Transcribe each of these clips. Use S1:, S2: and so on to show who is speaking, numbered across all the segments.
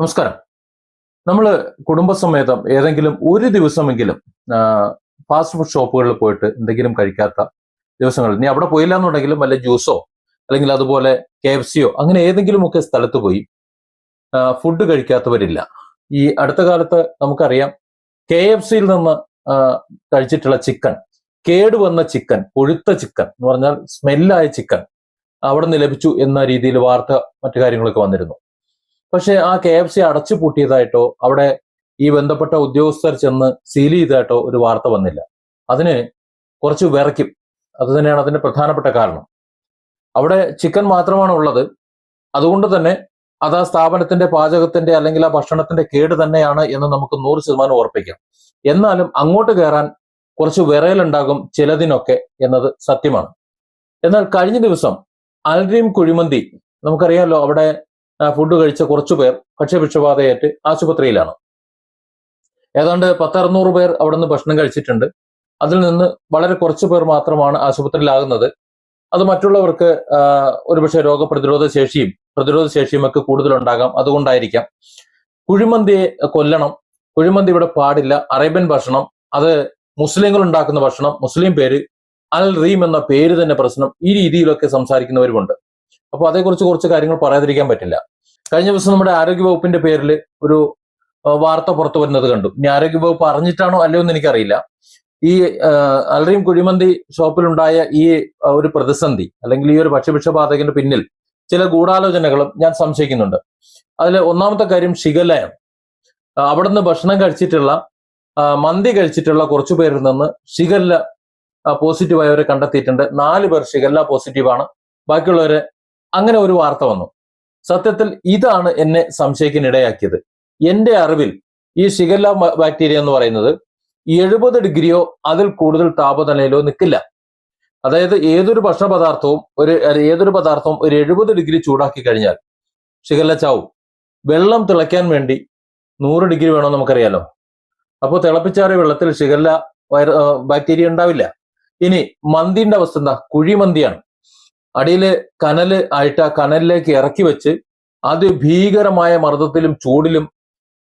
S1: നമസ്കാരം. നമ്മൾ കുടുംബസമേതം ഏതെങ്കിലും ഒരു ദിവസമെങ്കിലും ഫാസ്റ്റ് ഫുഡ് ഷോപ്പുകളിൽ പോയിട്ട് എന്തെങ്കിലും കഴിക്കാത്ത ദിവസങ്ങൾ, ഇനി അവിടെ പോയില്ല എന്നുണ്ടെങ്കിലും വല്ല ജ്യൂസോ അല്ലെങ്കിൽ അതുപോലെ KFC അങ്ങനെ ഏതെങ്കിലുമൊക്കെ സ്ഥലത്ത് പോയി ഫുഡ് കഴിക്കാത്തവരില്ല. ഈ അടുത്ത കാലത്ത് നമുക്കറിയാം, KFCയിൽ നിന്ന് ആ, കഴിച്ചിട്ടുള്ള ചിക്കൻ, കേടുവന്ന ചിക്കൻ, കൊഴുത്ത ചിക്കൻ എന്ന് പറഞ്ഞാൽ സ്മെല്ലായ ചിക്കൻ അവിടെ നിന്ന് ലഭിച്ചു എന്ന രീതിയിൽ വാർത്ത മറ്റു കാര്യങ്ങളൊക്കെ വന്നിരുന്നു. പക്ഷെ ആ KFC അടച്ചു പൂട്ടിയതായിട്ടോ അവിടെ ഈ ബന്ധപ്പെട്ട ഉദ്യോഗസ്ഥർ ചെന്ന് സീൽ ചെയ്തതായിട്ടോ ഒരു വാർത്ത വന്നില്ല. അതിന് കുറച്ച് വിറയ്ക്കും. അത് തന്നെയാണ് അതിന്റെ പ്രധാനപ്പെട്ട കാരണം. അവിടെ ചിക്കൻ മാത്രമാണ് ഉള്ളത്. അതുകൊണ്ട് തന്നെ അത് ആ സ്ഥാപനത്തിന്റെ പാചകത്തിന്റെ അല്ലെങ്കിൽ ആ ഭക്ഷണത്തിന്റെ കേട് തന്നെയാണ് എന്ന് നമുക്ക് 100% ഉറപ്പിക്കാം. എന്നാലും അങ്ങോട്ട് കയറാൻ കുറച്ച് വിറയലുണ്ടാകും ചിലതിനൊക്കെ എന്നത് സത്യമാണ്. എന്നാൽ കഴിഞ്ഞ ദിവസം അൽറീം കുഴിമന്തി, നമുക്കറിയാമല്ലോ, അവിടെ ഫുഡ് കഴിച്ച കുറച്ചു പേർ ഭക്ഷ്യവിഷബാധയേറ്റ് ആശുപത്രിയിലാണ്. ഏതാണ്ട് 10-600 പേർ അവിടെ നിന്ന് ഭക്ഷണം കഴിച്ചിട്ടുണ്ട്. അതിൽ നിന്ന് വളരെ കുറച്ചു പേർ മാത്രമാണ് ആശുപത്രിയിലാകുന്നത്. അത് മറ്റുള്ളവർക്ക് ഒരുപക്ഷെ രോഗപ്രതിരോധ ശേഷിയും ഒക്കെ കൂടുതലുണ്ടാകാം. അതുകൊണ്ടായിരിക്കാം. കുഴിമന്തിയെ കൊല്ലണം, കുഴിമന്തി ഇവിടെ പാടില്ല, അറേബ്യൻ ഭക്ഷണം, അത് മുസ്ലിങ്ങൾ ഉണ്ടാക്കുന്ന ഭക്ഷണം, മുസ്ലിം പേര്, അൽ റീം എന്ന പേര് തന്നെ പ്രശ്നം, ഈ രീതിയിലൊക്കെ സംസാരിക്കുന്നവരുമുണ്ട്. അപ്പൊ അതേക്കുറിച്ച് കുറച്ച് കാര്യങ്ങൾ പറയാതിരിക്കാൻ പറ്റില്ല. കഴിഞ്ഞ ദിവസം നമ്മുടെ ആരോഗ്യവകുപ്പിന്റെ പേരിൽ ഒരു വാർത്ത പുറത്തു വരുന്നത് കണ്ടു. ഇനി ആരോഗ്യവകുപ്പ് അറിഞ്ഞിട്ടാണോ അല്ലയോ എന്ന് എനിക്കറിയില്ല. ഈ അൽറീം കുഴിമന്തി ഷോപ്പിലുണ്ടായ ഈ ഒരു പ്രതിസന്ധി അല്ലെങ്കിൽ ഈ ഒരു ഭക്ഷ്യവിഷബാധകന്റെ പിന്നിൽ ചില ഗൂഢാലോചനകളും ഞാൻ സംശയിക്കുന്നുണ്ട്. അതിൽ ഒന്നാമത്തെ കാര്യം ഷിഗല്ലയാണ്. അവിടുന്ന് ഭക്ഷണം കഴിച്ചിട്ടുള്ള മന്തി കഴിച്ചിട്ടുള്ള കുറച്ചു പേരിൽ നിന്ന് ഷിഗല്ല പോസിറ്റീവായവരെ കണ്ടെത്തിയിട്ടുണ്ട്. 4 പേർ ഷിഗല്ല പോസിറ്റീവാണ്, ബാക്കിയുള്ളവരെ അങ്ങനെ ഒരു വാർത്ത വന്നു. സത്യത്തിൽ ഇതാണ് എന്നെ സംശയിക്കാനിടയാക്കിയത്. എന്റെ അറിവിൽ ഈ ഷിഗല്ല ബാക്ടീരിയ എന്ന് പറയുന്നത് 70 ഡിഗ്രിയോ അതിൽ കൂടുതൽ താപനിലയിലോ നിൽക്കില്ല. അതായത് ഏതൊരു പദാർത്ഥവും ഒരു 70 ഡിഗ്രി ചൂടാക്കി കഴിഞ്ഞാൽ ഷിഗല്ല ചാവും. വെള്ളം തിളയ്ക്കാൻ വേണ്ടി 100 ഡിഗ്രി വേണമെന്ന് നമുക്കറിയാലോ. അപ്പോൾ തിളപ്പിച്ചാറിയ വെള്ളത്തിൽ ഷിഗല്ല ബാക്ടീരിയ ഉണ്ടാവില്ല. ഇനി മന്തിന്റെ അവസ്ഥ എന്താ? കുഴിമന്തിയാണ്. അടിയില് കനല് ആയിട്ട് ആ കനലിലേക്ക് ഇറക്കി വെച്ച് അതിഭീകരമായ മർദ്ദത്തിലും ചൂടിലും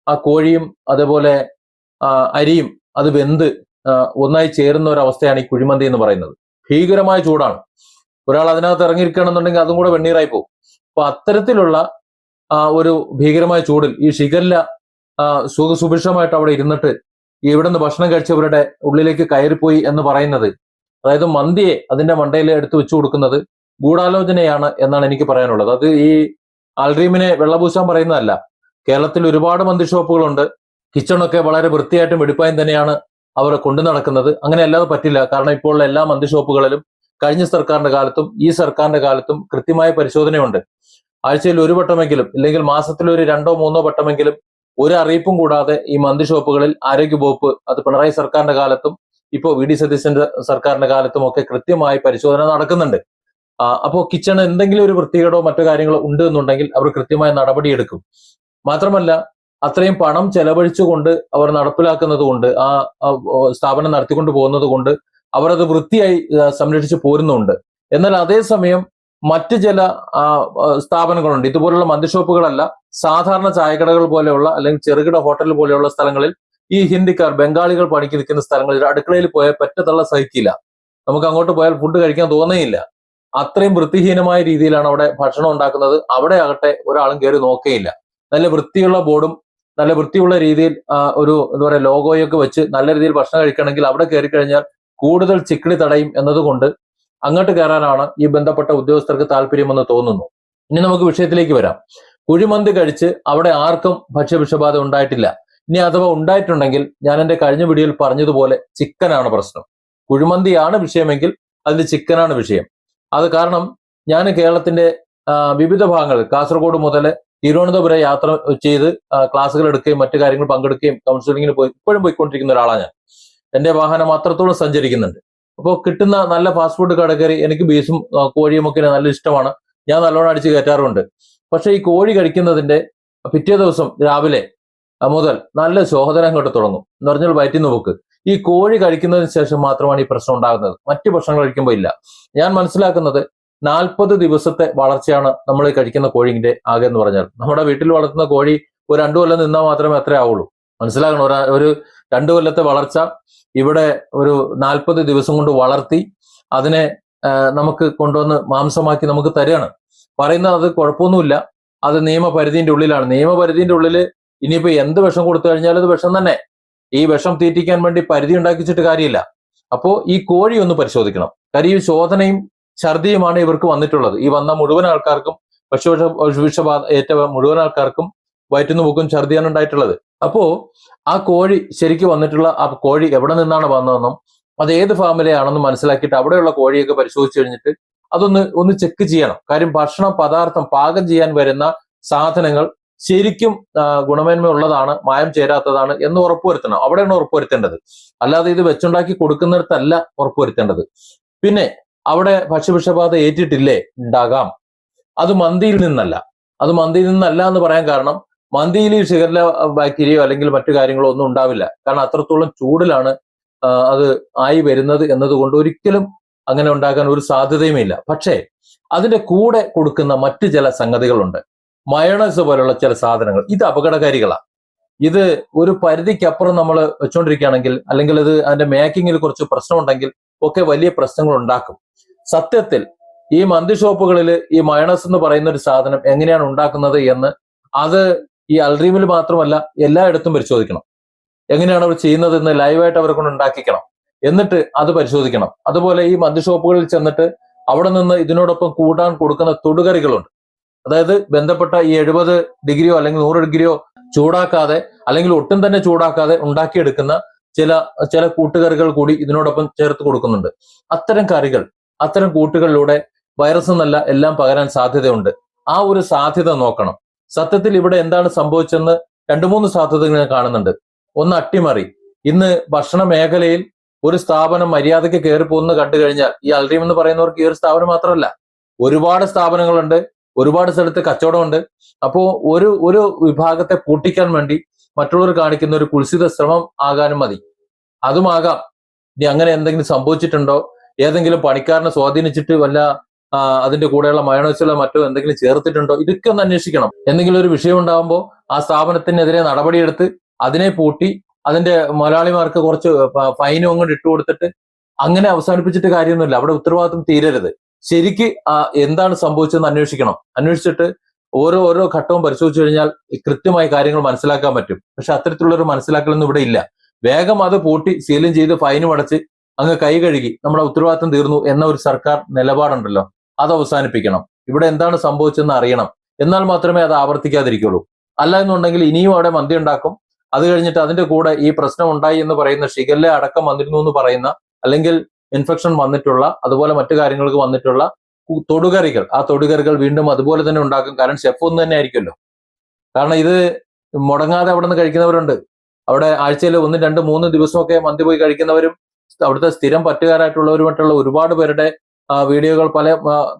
S1: ആ കോഴിയും അതേപോലെ അരിയും അത് വെന്ത് ഒന്നായി ചേരുന്ന ഒരു അവസ്ഥയാണ് ഈ കുഴിമന്തി എന്ന് പറയുന്നത്. ഭീകരമായ ചൂടാണ്. ഒരാൾ അതിനകത്ത് ഇറങ്ങിയിരിക്കണമെന്നുണ്ടെങ്കിൽ അതും കൂടെ വെണ്ണീറായി പോകും. അപ്പൊ അത്തരത്തിലുള്ള ഒരു ഭീകരമായ ചൂടിൽ ഈ ഷിഗല്ല സുഖസുഭിക്ഷമായിട്ട് അവിടെ ഇരുന്നിട്ട് ഇവിടെ നിന്ന് ഭക്ഷണം കഴിച്ചവരുടെ ഉള്ളിലേക്ക് കയറിപ്പോയി എന്ന് പറയുന്നത്, അതായത് മന്തിയെ അതിന്റെ മണ്ടയിൽ എടുത്തു വെച്ചു കൊടുക്കുന്നത് ഗൂഢാലോചനയാണ് എന്നാണ് എനിക്ക് പറയാനുള്ളത്. അത് ഈ അൽറീമിനെ വെള്ളപൂശാൻ പറയുന്നതല്ല. കേരളത്തിൽ ഒരുപാട് മന്തി ഷോപ്പുകളുണ്ട്. കിച്ചണൊക്കെ വളരെ വൃത്തിയായിട്ടും വെടിപ്പായും തന്നെയാണ് അവർ കൊണ്ടു നടക്കുന്നത്. അങ്ങനെ അല്ലാതെ പറ്റില്ല. കാരണം ഇപ്പോൾ എല്ലാ മന്തി ഷോപ്പുകളിലും കഴിഞ്ഞ സർക്കാരിന്റെ കാലത്തും ഈ സർക്കാരിന്റെ കാലത്തും കൃത്യമായ പരിശോധനയുണ്ട്. ആഴ്ചയിൽ ഒരു വട്ടമെങ്കിലും ഇല്ലെങ്കിൽ മാസത്തിൽ ഒരു 2-3 വട്ടമെങ്കിലും ഒരു അറിയിപ്പും കൂടാതെ ഈ മന്തി ഷോപ്പുകളിൽ ആരോഗ്യവകുപ്പ്, അത് പിണറായി സർക്കാരിന്റെ കാലത്തും ഇപ്പോൾ VD സതീശന്റെ സർക്കാരിന്റെ കാലത്തും ഒക്കെ കൃത്യമായി പരിശോധന നടക്കുന്നുണ്ട്. അപ്പോൾ കിച്ചണ് എന്തെങ്കിലും ഒരു വൃത്തികേടോ മറ്റു കാര്യങ്ങളോ ഉണ്ട് എന്നുണ്ടെങ്കിൽ അവർ കൃത്യമായ നടപടിയെടുക്കും. മാത്രമല്ല, അത്രയും പണം ചെലവഴിച്ചുകൊണ്ട് അവർ നടപ്പിലാക്കുന്നത് കൊണ്ട്, ആ സ്ഥാപനം നടത്തിക്കൊണ്ട് പോകുന്നത് കൊണ്ട് അവർ അത് വൃത്തിയായി സംരക്ഷിച്ചു പോരുന്നുണ്ട്. എന്നാൽ അതേസമയം മറ്റ് ചില സ്ഥാപനങ്ങളുണ്ട്. ഇതുപോലുള്ള മന്തി ഷോപ്പുകളല്ല, സാധാരണ ചായക്കടകൾ പോലെയുള്ള അല്ലെങ്കിൽ ചെറുകിട ഹോട്ടൽ പോലെയുള്ള സ്ഥലങ്ങളിൽ ഈ ഹിന്ദിക്കാർ, ബംഗാളികൾ പണിക്ക് നിൽക്കുന്ന സ്ഥലങ്ങളിൽ അടുക്കളയിൽ പോയാൽ പറ്റത്തുള്ള സഹിക്കില്ല. നമുക്ക് അങ്ങോട്ട് പോയാൽ ഫുഡ് കഴിക്കാൻ തോന്നുകയില്ല. അത്രയും വൃത്തിഹീനമായ രീതിയിലാണ് അവിടെ ഭക്ഷണം ഉണ്ടാക്കുന്നത്. അവിടെ ആകട്ടെ ഒരാളും കയറി നോക്കേയില്ല. നല്ല വൃത്തിയുള്ള ബോർഡും നല്ല വൃത്തിയുള്ള രീതിയിൽ ഒരു എന്താ പറയുക ലോഗോയൊക്കെ വെച്ച് നല്ല രീതിയിൽ ഭക്ഷണം കഴിക്കണമെങ്കിൽ അവിടെ കയറി കഴിഞ്ഞാൽ കൂടുതൽ ചിക്കിളി തടയും എന്നതുകൊണ്ട് അങ്ങോട്ട് കയറാനാണ് ഈ ബന്ധപ്പെട്ട ഉദ്യോഗസ്ഥർക്ക് താല്പര്യമെന്ന് തോന്നുന്നു. ഇനി നമുക്ക് വിഷയത്തിലേക്ക് വരാം. കുഴിമന്തി കഴിച്ച് അവിടെ ആർക്കും ഭക്ഷ്യവിഷബാധ ഉണ്ടായിട്ടില്ല. ഇനി അഥവാ ഉണ്ടായിട്ടുണ്ടെങ്കിൽ ഞാൻ എന്റെ കഴിഞ്ഞ വീഡിയോയിൽ പറഞ്ഞതുപോലെ ചിക്കനാണ് പ്രശ്നം. കുഴിമന്തിയാണ് വിഷയമെങ്കിൽ അതിൽ ചിക്കനാണ് വിഷയം. അത് കാരണം ഞാൻ കേരളത്തിന്റെ വിവിധ ഭാഗങ്ങൾ, കാസർഗോഡ് മുതൽ തിരുവനന്തപുരം യാത്ര ചെയ്ത് ക്ലാസ്സുകൾ എടുക്കുകയും മറ്റു കാര്യങ്ങൾ പങ്കെടുക്കുകയും കൗൺസിലിങ്ങിന് ഇപ്പോഴും പോയിക്കൊണ്ടിരിക്കുന്ന ഒരാളാണ് ഞാൻ. എന്റെ വാഹനം അത്രത്തോളം സഞ്ചരിക്കുന്നുണ്ട്. അപ്പോൾ കിട്ടുന്ന നല്ല ഫാസ്റ്റ് ഫുഡ് കട കയറി എനിക്ക് ബീഫും കോഴിയും ഒക്കെ നല്ല ഇഷ്ടമാണ്. ഞാൻ നല്ലോണം അടിച്ച് കയറ്റാറുണ്ട്. പക്ഷെ ഈ കോഴി കഴിക്കുന്നതിന്റെ പിറ്റേ ദിവസം രാവിലെ മുതൽ നല്ല ശോധന അങ്ങോട്ട് തുടങ്ങും. എന്ന് പറഞ്ഞാൽ വയറ്റിന്ന് പോക്ക്. ഈ കോഴി കഴിക്കുന്നതിന് ശേഷം മാത്രമാണ് ഈ പ്രശ്നം ഉണ്ടാകുന്നത്. മറ്റു ഭക്ഷണങ്ങൾ കഴിക്കുമ്പോൾ ഇല്ല. ഞാൻ മനസ്സിലാക്കുന്നത് 40 ദിവസത്തെ വളർച്ചയാണ് നമ്മൾ കഴിക്കുന്ന കോഴിന്റെ ആകെ എന്ന് പറഞ്ഞാൽ. നമ്മുടെ വീട്ടിൽ വളർത്തുന്ന കോഴി ഒരു 2 കൊല്ലം നിന്നാൽ മാത്രമേ അത്ര ആവുള്ളൂ. മനസ്സിലാക്കണം. ഒരു 2 കൊല്ലത്തെ വളർച്ച ഇവിടെ ഒരു 40 ദിവസം കൊണ്ട് വളർത്തി അതിനെ നമുക്ക് കൊണ്ടുവന്ന് മാംസമാക്കി നമുക്ക് തരികയാണ്. പറയുന്നത് അത് കുഴപ്പമൊന്നുമില്ല, അത് നിയമപരിധിന്റെ ഉള്ളിലാണ്. നിയമപരിധിന്റെ ഉള്ളിൽ ഇനിയിപ്പോ എന്ത് വിഷം കൊടുത്തു കഴിഞ്ഞാൽ അത് വിഷം തന്നെ. ഈ വിഷം തീറ്റിക്കാൻ വേണ്ടി പരിധി ഉണ്ടാക്കിച്ചിട്ട് കാര്യമില്ല. അപ്പോ ഈ കോഴി ഒന്ന് പരിശോധിക്കണം. കാര്യം ഈ ശോധനയും ഛർദിയുമാണ് ഇവർക്ക് വന്നിട്ടുള്ളത്. ഈ വന്ന മുഴുവൻ ആൾക്കാർക്കും വിഷബാധ ഏറ്റ മുഴുവൻ ആൾക്കാർക്കും വയറ്റുന്നു പോക്കും ഛർദിയാണ് ഉണ്ടായിട്ടുള്ളത്. അപ്പോ ആ കോഴി ശരിക്കും വന്നിട്ടുള്ള ആ കോഴി എവിടെ നിന്നാണ് വന്നതെന്നും അത് ഏത് ഫാമിലെയാണെന്ന് മനസ്സിലാക്കിയിട്ട് അവിടെയുള്ള കോഴിയൊക്കെ പരിശോധിച്ചു കഴിഞ്ഞിട്ട് ഒന്ന് ചെക്ക് ചെയ്യണം. കാര്യം ഭക്ഷണ പദാർത്ഥം പാകം ചെയ്യാൻ വരുന്ന സാധനങ്ങൾ ശരിക്കും ഗുണമേന്മയുള്ളതാണ്, മായം ചേരാത്തതാണ് എന്ന് ഉറപ്പുവരുത്തണം. അവിടെയാണ് ഉറപ്പുവരുത്തേണ്ടത്. അല്ലാതെ ഇത് വെച്ചുണ്ടാക്കി കൊടുക്കുന്നിടത്തല്ല ഉറപ്പുവരുത്തേണ്ടത്. പിന്നെ അവിടെ ഭക്ഷ്യവിഷബാധ ഏറ്റിട്ടില്ലേ? ഉണ്ടാകാം. അത് മന്തിയിൽ നിന്നല്ല. അത് മന്തിയിൽ നിന്നല്ല എന്ന് പറയാൻ കാരണം മന്തിയിൽ ഈ ഷിഗല്ല ബാക്ടീരിയയോ അല്ലെങ്കിൽ മറ്റു കാര്യങ്ങളോ ഒന്നും ഉണ്ടാവില്ല. കാരണം അത്രത്തോളം ചൂടിലാണ് അത് ആയി വരുന്നത് എന്നതുകൊണ്ട് ഒരിക്കലും അങ്ങനെ ഉണ്ടാകാൻ ഒരു സാധ്യതയുമില്ല. പക്ഷേ അതിന്റെ കൂടെ കൊടുക്കുന്ന മറ്റു ചില സംഗതികളുണ്ട്. മയണൈസ് പോലുള്ള ചില സാധനങ്ങൾ, ഇത് അപകടകാരികളാണ്. ഇത് ഒരു പരിധിക്കപ്പുറം നമ്മൾ വെച്ചുകൊണ്ടിരിക്കുകയാണെങ്കിൽ അല്ലെങ്കിൽ അത് അതിന്റെ മേക്കിങ്ങിൽ കുറച്ച് പ്രശ്നമുണ്ടെങ്കിൽ ഒക്കെ വലിയ പ്രശ്നങ്ങൾ ഉണ്ടാക്കും. സത്യത്തിൽ ഈ മന്തി ഷോപ്പുകളിൽ ഈ മയണൈസ് എന്ന് പറയുന്ന ഒരു സാധനം എങ്ങനെയാണ് ഉണ്ടാക്കുന്നത് എന്ന് അത് ഈ അൽറീമിൽ മാത്രമല്ല എല്ലായിടത്തും പരിശോധിക്കണം. എങ്ങനെയാണ് അവർ ചെയ്യുന്നത് എന്ന് ലൈവായിട്ട് അവരെ കൊണ്ട് ഉണ്ടാക്കിക്കണം. എന്നിട്ട് അത് പരിശോധിക്കണം. അതുപോലെ ഈ മന്തി ഷോപ്പുകളിൽ ചെന്നിട്ട് അവിടെ നിന്ന് ഇതിനോടൊപ്പം കൂട്ടാൻ കൊടുക്കുന്ന തൊടുകറികളുണ്ട്. അതായത് ബന്ധപ്പെട്ട ഈ 70 ഡിഗ്രിയോ അല്ലെങ്കിൽ 100 ഡിഗ്രിയോ ചൂടാക്കാതെ അല്ലെങ്കിൽ ഒട്ടും തന്നെ ചൂടാക്കാതെ ഉണ്ടാക്കിയെടുക്കുന്ന ചില കൂട്ടുകറികൾ കൂടി ഇതിനോടൊപ്പം ചേർത്ത് കൊടുക്കുന്നുണ്ട്. അത്തരം കറികൾ, അത്തരം കൂട്ടുകളിലൂടെ വൈറസ് എന്നല്ല എല്ലാം പകരാൻ സാധ്യതയുണ്ട്. ആ ഒരു സാധ്യത നോക്കണം. സത്യത്തിൽ ഇവിടെ എന്താണ് സംഭവിച്ചെന്ന് 2-3 സാധ്യതകൾ ഞാൻ കാണുന്നുണ്ട്. ഒന്ന്, അട്ടിമറി. ഇന്ന് ഭക്ഷണ മേഖലയിൽ ഒരു സ്ഥാപനം മര്യാദയ്ക്ക് കയറി പോകുന്ന കണ്ടു കഴിഞ്ഞാൽ, ഈ അൽറീം എന്ന് പറയുന്നവർക്ക് ഈ ഒരു സ്ഥാപനം മാത്രമല്ല, ഒരുപാട് സ്ഥാപനങ്ങളുണ്ട്, ഒരുപാട് സ്ഥലത്ത് കച്ചവടമുണ്ട്. അപ്പോ ഒരു വിഭാഗത്തെ പൂട്ടിക്കാൻ വേണ്ടി മറ്റുള്ളവർ കാണിക്കുന്ന ഒരു കുൽസിത ശ്രമം ആകാനും മതി. അതുമാകാം. ഇനി അങ്ങനെ എന്തെങ്കിലും സംഭവിച്ചിട്ടുണ്ടോ, ഏതെങ്കിലും പണിക്കാരനെ സ്വാധീനിച്ചിട്ട് വല്ല അതിന്റെ കൂടെയുള്ള മയണൈസിലോ മറ്റോ എന്തെങ്കിലും ചേർത്തിട്ടുണ്ടോ, ഇതൊക്കെ ഒന്ന് അന്വേഷിക്കണം. എന്തെങ്കിലും ഒരു വിഷയം ഉണ്ടാകുമ്പോൾ ആ സ്ഥാപനത്തിനെതിരെ നടപടിയെടുത്ത് അതിനെ പൂട്ടി അതിന്റെ മുതലാളിമാർക്ക് കുറച്ച് ഫൈനും അങ്ങോട്ട് ഇട്ടുകൊടുത്തിട്ട് അങ്ങനെ അവസാനിപ്പിച്ചിട്ട് കാര്യമൊന്നുമില്ല. അവിടെ ഉത്തരവാദിത്വം തീരരുത്. ശരിക്ക് എന്താണ് സംഭവിച്ചതെന്ന് അന്വേഷിക്കണം. അന്വേഷിച്ചിട്ട് ഓരോ ഘട്ടവും പരിശോധിച്ചു കഴിഞ്ഞാൽ കൃത്യമായി കാര്യങ്ങൾ മനസ്സിലാക്കാൻ പറ്റും. പക്ഷെ അത്തരത്തിലുള്ള ഒരു മനസ്സിലാക്കലൊന്നും ഇവിടെ ഇല്ല. വേഗം അത് പൂട്ടി സീലും ചെയ്ത് ഫൈനും അടച്ച് അങ്ങ് കൈ കഴുകി നമ്മുടെ ഉത്തരവാദിത്വം തീർന്നു എന്ന ഒരു സർക്കാർ നിലപാടുണ്ടല്ലോ, അത് അവസാനിപ്പിക്കണം. ഇവിടെ എന്താണ് സംഭവിച്ചതെന്ന് അറിയണം. എന്നാൽ മാത്രമേ അത് ആവർത്തിക്കാതിരിക്കുള്ളൂ. അല്ല എന്നുണ്ടെങ്കിൽ ഇനിയും അവിടെ മന്തി ഉണ്ടാക്കും. അത് കഴിഞ്ഞിട്ട് അതിന്റെ കൂടെ ഈ പ്രശ്നം ഉണ്ടായി എന്ന് പറയുന്ന ഷിഗല്ല അടക്കം വന്നിരുന്നു എന്ന് പറയുന്ന അല്ലെങ്കിൽ ഇൻഫെക്ഷൻ വന്നിട്ടുള്ള അതുപോലെ മറ്റു കാര്യങ്ങൾക്ക് വന്നിട്ടുള്ള തൊടുകറികൾ, ആ തൊടുകറികൾ വീണ്ടും അതുപോലെ തന്നെ ഉണ്ടാക്കും. കാരണം ഷെഫ് ഒന്ന് തന്നെ ആയിരിക്കുമല്ലോ. കാരണം ഇത് മുടങ്ങാതെ അവിടെ നിന്ന് കഴിക്കുന്നവരുണ്ട്. അവിടെ ആഴ്ചയിൽ 1, 2, 3 ദിവസമൊക്കെ മന്തി പോയി കഴിക്കുന്നവരും അവിടുത്തെ സ്ഥിരം പറ്റുകാരായിട്ടുള്ളവരുമായിട്ടുള്ള ഒരുപാട് പേരുടെ വീഡിയോകൾ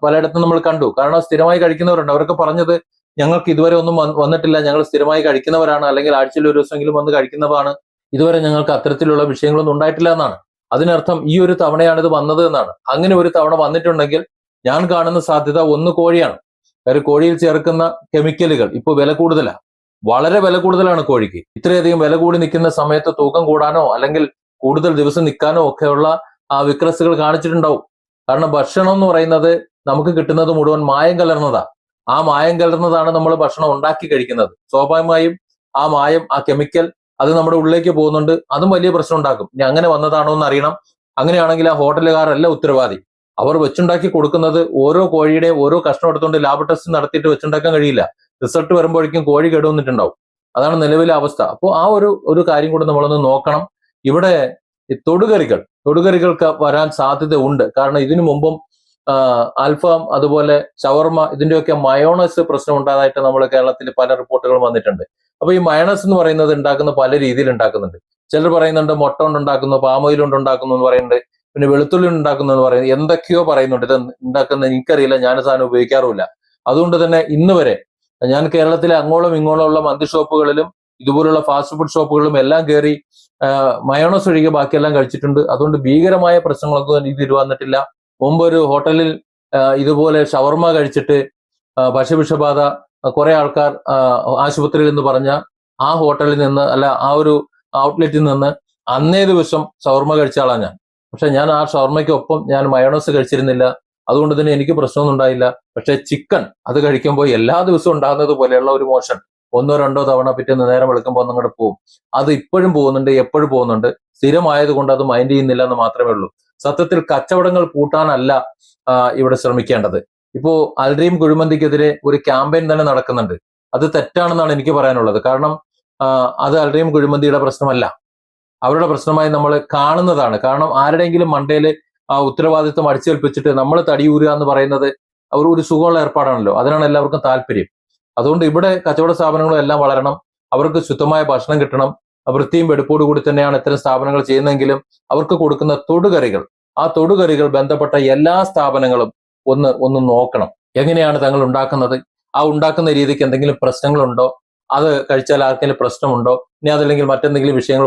S1: പലയിടത്തും നമ്മൾ കണ്ടു. കാരണം സ്ഥിരമായി കഴിക്കുന്നവരുണ്ട്. അവരൊക്കെ പറഞ്ഞത് ഞങ്ങൾക്ക് ഇതുവരെ ഒന്നും വന്നിട്ടില്ല, ഞങ്ങൾ സ്ഥിരമായി കഴിക്കുന്നവരാണ്, അല്ലെങ്കിൽ ആഴ്ചയിൽ ഒരു ദിവസമെങ്കിലും വന്ന് കഴിക്കുന്നതാണ്, ഇതുവരെ ഞങ്ങൾക്ക് അത്തരത്തിലുള്ള വിഷയങ്ങളൊന്നും ഉണ്ടായിട്ടില്ല എന്നാണ്. അതിനർത്ഥം ഈ ഒരു തവണയാണ് ഇത് വന്നത് എന്നാണ്. അങ്ങനെ ഒരു തവണ വന്നിട്ടുണ്ടെങ്കിൽ ഞാൻ കാണുന്ന സാധ്യത ഒന്ന് കോഴിയാണ്. കാര്യം കോഴിയിൽ ചേർക്കുന്ന കെമിക്കലുകൾ ഇപ്പോൾ വില കൂടുതലാണ്, വളരെ വില കൂടുതലാണ് കോഴിക്ക്. ഇത്രയധികം വില കൂടി നിൽക്കുന്ന സമയത്ത് തൂക്കം കൂടാനോ അല്ലെങ്കിൽ കൂടുതൽ ദിവസം നിൽക്കാനോ ഒക്കെയുള്ള വിക്രസുകൾ കാണിച്ചിട്ടുണ്ടാവും. കാരണം ഭക്ഷണം എന്ന് പറയുന്നത് നമുക്ക് കിട്ടുന്നത് മുഴുവൻ മായം കലർന്നതാ. ആ മായം കലർന്നതാണ് നമ്മൾ ഭക്ഷണം ഉണ്ടാക്കി കഴിക്കുന്നത്. സ്വാഭാവികമായും ആ മായം, ആ കെമിക്കൽ അത് നമ്മുടെ ഉള്ളിലേക്ക് പോകുന്നുണ്ട്. അതും വലിയ പ്രശ്നം ഉണ്ടാക്കും. ഇനി അങ്ങനെ വന്നതാണോ എന്ന് അറിയണം. അങ്ങനെയാണെങ്കിൽ ആ ഹോട്ടലുകാരല്ല ഉത്തരവാദി. അവർ വെച്ചുണ്ടാക്കി കൊടുക്കുന്നത് ഓരോ കോഴിയുടെ ഓരോ കഷ്ണം എടുത്തുകൊണ്ട് ലാബ് ടെസ്റ്റ് നടത്തിയിട്ട് വെച്ചുണ്ടാക്കാൻ കഴിയില്ല. റിസൾട്ട് വരുമ്പോഴേക്കും കോഴി കേടുവന്നിട്ടുണ്ടാവും. അതാണ് നിലവിലെ അവസ്ഥ. അപ്പോൾ ആ ഒരു കാര്യം കൂടെ നമ്മളൊന്ന് നോക്കണം. ഇവിടെ ഈ തൊടുകറികൾക്ക് വരാൻ സാധ്യത ഉണ്ട്. കാരണം ഇതിനു മുമ്പും അൽഫാം അതുപോലെ ഷവർമ ഇതിന്റെയൊക്കെ മയോണൈസ് പ്രശ്നം ഉണ്ടായതായിട്ട് നമ്മൾ കേരളത്തിൽ പല റിപ്പോർട്ടുകളും വന്നിട്ടുണ്ട്. അപ്പൊ ഈ മയോണൈസ് എന്ന് പറയുന്നത് ഉണ്ടാക്കുന്ന പല രീതിയിൽ ഉണ്ടാക്കുന്നുണ്ട്. ചിലർ പറയുന്നുണ്ട് മുട്ട കൊണ്ട് ഉണ്ടാക്കുന്നു, പാമോയിൽ കൊണ്ട് ഉണ്ടാക്കുന്നു എന്ന് പറയുന്നുണ്ട്, പിന്നെ വെളുത്തുള്ളി ഉണ്ടാക്കുന്നു എന്ന് പറയുന്നത്, എന്തൊക്കെയോ പറയുന്നുണ്ട്. ഇത് ഉണ്ടാക്കുന്ന എനിക്കറിയില്ല, ഞാൻ സാധനം ഉപയോഗിക്കാറുമില്ല. അതുകൊണ്ട് തന്നെ ഇന്ന് വരെ ഞാൻ കേരളത്തിലെ അങ്ങോളം ഇങ്ങോളം ഉള്ള മന്തി ഷോപ്പുകളിലും ഇതുപോലുള്ള ഫാസ്റ്റ് ഫുഡ് ഷോപ്പുകളിലും എല്ലാം കയറി മയോണൈസ് ഒഴികെ ബാക്കിയെല്ലാം കഴിച്ചിട്ടുണ്ട്. അതുകൊണ്ട് ഭീകരമായ പ്രശ്നങ്ങളൊന്നും ഇതിൽ വന്നിട്ടില്ല. മുമ്പ് ഒരു ഹോട്ടലിൽ ഇതുപോലെ ഷവർമ കഴിച്ചിട്ട് ഭക്ഷ്യവിഷബാധ കുറെ ആൾക്കാർ ആശുപത്രിയിൽ എന്ന് പറഞ്ഞ ആ ഹോട്ടലിൽ നിന്ന് അല്ല ആ ഒരു ഔട്ട്ലെറ്റിൽ നിന്ന് അന്നേ ദിവസം ഷവർമ കഴിച്ച ആളാണ് ഞാൻ. പക്ഷെ ഞാൻ ആ ഷവർമയ്ക്കൊപ്പം ഞാൻ മയോണൈസ് കഴിച്ചിരുന്നില്ല. അതുകൊണ്ട് തന്നെ എനിക്ക് പ്രശ്നമൊന്നും ഉണ്ടായില്ല. പക്ഷെ ചിക്കൻ അത് കഴിക്കുമ്പോൾ എല്ലാ ദിവസവും ഉണ്ടാകുന്നത് പോലെയുള്ള ഒരു മോഷൻ 1-2 തവണ പിറ്റേന്ന് നേരം വെളുക്കുമ്പോൾ ഒന്നും പോകും. അത് ഇപ്പോഴും പോകുന്നുണ്ട്, എപ്പോഴും പോകുന്നുണ്ട്. സ്ഥിരമായത് കൊണ്ട് അത് മൈൻഡ് ചെയ്യുന്നില്ല എന്ന് മാത്രമേ ഉള്ളൂ. സത്യത്തിൽ കച്ചവടങ്ങൾ കൂട്ടാനല്ല ഇവിടെ ശ്രമിക്കേണ്ടത്. ഇപ്പോ അൽറീം കുഴിമന്തിക്കെതിരെ ഒരു ക്യാമ്പയിൻ തന്നെ നടക്കുന്നുണ്ട്. അത് തെറ്റാണെന്നാണ് എനിക്ക് പറയാനുള്ളത്. കാരണം അത് അൽറീം കുഴിമന്തിയുടെ പ്രശ്നമല്ല, അവരുടെ പ്രശ്നമായി നമ്മൾ കാണുന്നതാണ്. കാരണം ആരുടെയെങ്കിലും മണ്ടയില് ആ ഉത്തരവാദിത്വം അടിച്ചേൽപ്പിച്ചിട്ട് നമ്മൾ തടിയൂരുക എന്ന് പറയുന്നത് ഒരു സുഖമുള്ള ഏർപ്പാടാണല്ലോ. അതിനാണ് എല്ലാവർക്കും താല്പര്യം. അതുകൊണ്ട് ഇവിടെ കച്ചവട സ്ഥാപനങ്ങളും എല്ലാം വളരണം, അവർക്ക് ശുദ്ധമായ ഭക്ഷണം കിട്ടണം. വൃത്തിയും വെടുപ്പോടു കൂടി തന്നെയാണ് ഇത്തരം സ്ഥാപനങ്ങൾ ചെയ്യുന്നതെങ്കിലും അവർക്ക് കൊടുക്കുന്ന തൊടുകറികൾ, ആ തൊടുകറികൾ ബന്ധപ്പെട്ട എല്ലാ സ്ഥാപനങ്ങളും ഒന്ന് നോക്കണം. എങ്ങനെയാണ് തങ്ങൾ ഉണ്ടാക്കുന്നത്, ആ ഉണ്ടാക്കുന്ന രീതിക്ക് എന്തെങ്കിലും പ്രശ്നങ്ങളുണ്ടോ, അത് കഴിച്ചാൽ ആർക്കെങ്കിലും പ്രശ്നമുണ്ടോ, ഇനി അതല്ലെങ്കിൽ മറ്റെന്തെങ്കിലും വിഷയങ്ങൾ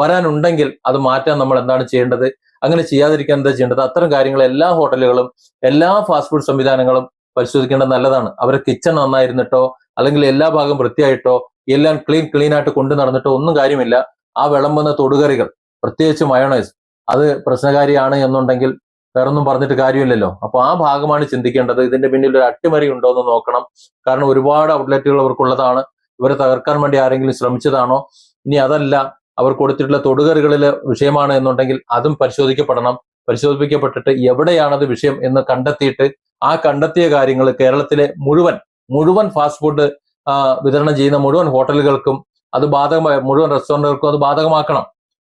S1: വരാനുണ്ടെങ്കിൽ അത് മാറ്റാൻ നമ്മൾ എന്താണ് ചെയ്യേണ്ടത്, അങ്ങനെ ചെയ്യാതിരിക്കാൻ എന്താ ചെയ്യേണ്ടത്, അത്തരം കാര്യങ്ങൾ എല്ലാ ഹോട്ടലുകളും എല്ലാ ഫാസ്റ്റ് ഫുഡ് സംവിധാനങ്ങളും പരിശോധിക്കേണ്ടത് നല്ലതാണ്. അവരെ കിച്ചൺ നന്നായിരുന്നിട്ടോ അല്ലെങ്കിൽ എല്ലാ ഭാഗം വൃത്തിയായിട്ടോ എല്ലാം ക്ലീൻ ആയിട്ട് കൊണ്ടു നടന്നിട്ടോ ഒന്നും കാര്യമില്ല. ആ വിളമ്പുന്ന തൊടുകറികൾ, പ്രത്യേകിച്ച് മയോണൈസ്, അത് പ്രശ്നകാരിയാണ് എന്നുണ്ടെങ്കിൽ വേറൊന്നും പറഞ്ഞിട്ട് കാര്യമില്ലല്ലോ. അപ്പൊ ആ ഭാഗമാണ് ചിന്തിക്കേണ്ടത്. ഇതിന്റെ പിന്നിൽ ഒരു അട്ടിമറി ഉണ്ടോ എന്ന് നോക്കണം. കാരണം ഒരുപാട് ഔട്ട്ലെറ്റുകൾ അവർക്കുള്ളതാണ്. ഇവരെ തകർക്കാൻ വേണ്ടി ആരെങ്കിലും ശ്രമിച്ചതാണോ, ഇനി അതല്ല അവർ കൊടുത്തിട്ടുള്ള തൊടുകറികളിലെ വിഷയമാണ് എന്നുണ്ടെങ്കിൽ അതും പരിശോധിക്കപ്പെട്ടിട്ട് എവിടെയാണത് വിഷയം എന്ന് കണ്ടെത്തിയിട്ട് ആ കണ്ടെത്തിയ കാര്യങ്ങൾ കേരളത്തിലെ മുഴുവൻ ഫാസ്റ്റ് ഫുഡ് വിതരണം ചെയ്യുന്ന മുഴുവൻ ഹോട്ടലുകൾക്കും അത് മുഴുവൻ റെസ്റ്റോറന്റുകൾക്കും അത് ബാധകമാക്കണം.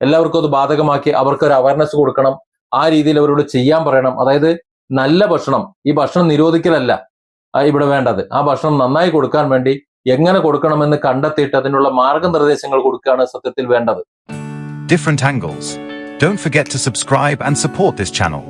S1: എല്ലാവർക്കും അത് ബാധകമാക്കി അവർക്കൊരു അവയർനെസ് കൊടുക്കണം. ആ രീതിയിൽ അവരോട് ചെയ്യാൻ പറയണം. അതായത് നല്ല ഭക്ഷണം, ഈ ഭക്ഷണം നിരോധിക്കലല്ല ഇവിടെ വേണ്ടത്. ആ ഭക്ഷണം നന്നായി കൊടുക്കാൻ വേണ്ടി എങ്ങനെ കൊടുക്കണമെന്ന് കണ്ടെത്തിയിട്ട് അതിനുള്ള മാർഗനിർദ്ദേശങ്ങൾ കൊടുക്കുകയാണ് സത്യത്തിൽ വേണ്ടത്.
S2: Different angles. Don't forget to subscribe and support this channel.